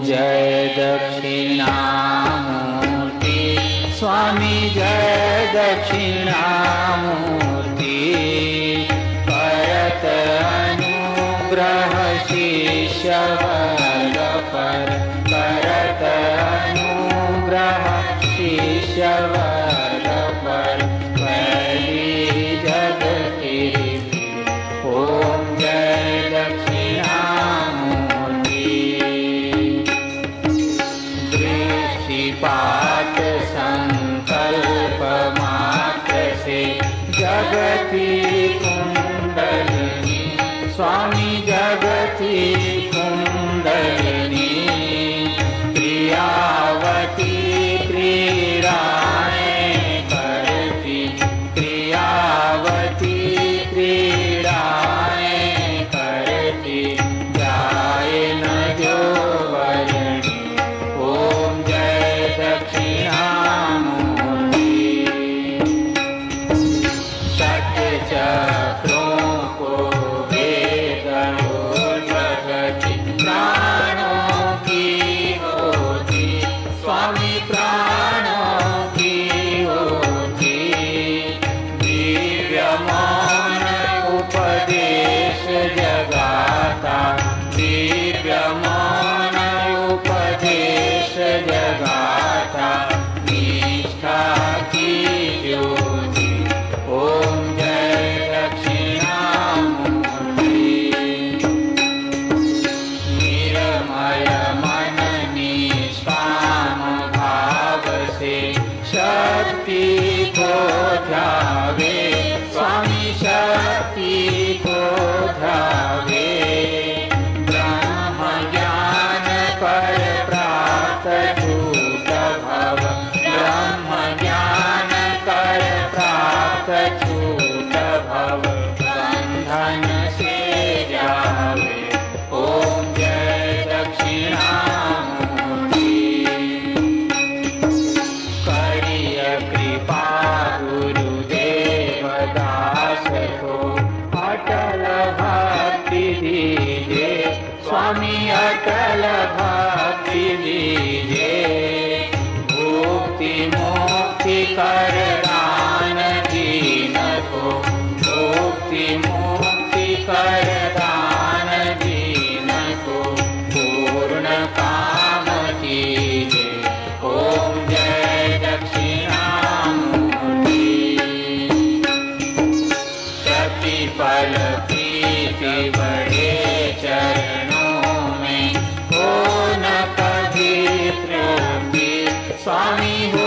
जय दक्षिणामूर्ति स्वामी जय दक्षिणामूर्ति करत अनुग्रह शिष्यवर्ग पर करत अनुग्रह शिष्यवर्ग पर पहली जग की ओम जय दक्षिणामूर्ति दृष्टिपात संकल्प मात्र से जगती कुंडलिनी स्वामी जगती कुंडलिनी क्रियावती क्रीड़ाएं करती क्रियावती क्रीड़ाएं करती जाए न जो वर्णी ओम जय दक्षिणामूर्ति सत्य चक्रों को स्वामी प्राणों की होती दिव्य मौन उपदेश जगाता दिव्य मौन उपदेश जगाता निष्ठा की ज्योति ओम जय दक्षिणामूर्ति निरमय मन निष्काम शक्ति को ध्यावे स्वामी शक्ति को ध्यावे ब्रह्म ज्ञान कर प्राप्त छूट भव ब्रह्म ज्ञान कर प्राप्त छूट भव बंधन से जावे ओम जय दक्षिणामूर्ति कृपा गुरुदेव दास को अटल भक्ति दीजे स्वामी अटल भक्ति दीजे मुक्ति मुक्ति कर दान दीन को मुक्ति मुक्ति कर दान दीन को पूर्ण काम कीजे ओम जय दक्षिणामूर्ति प्रतिपल प्रीति बड़े चरणों में हो न कभी तृप्ति स्वामी हो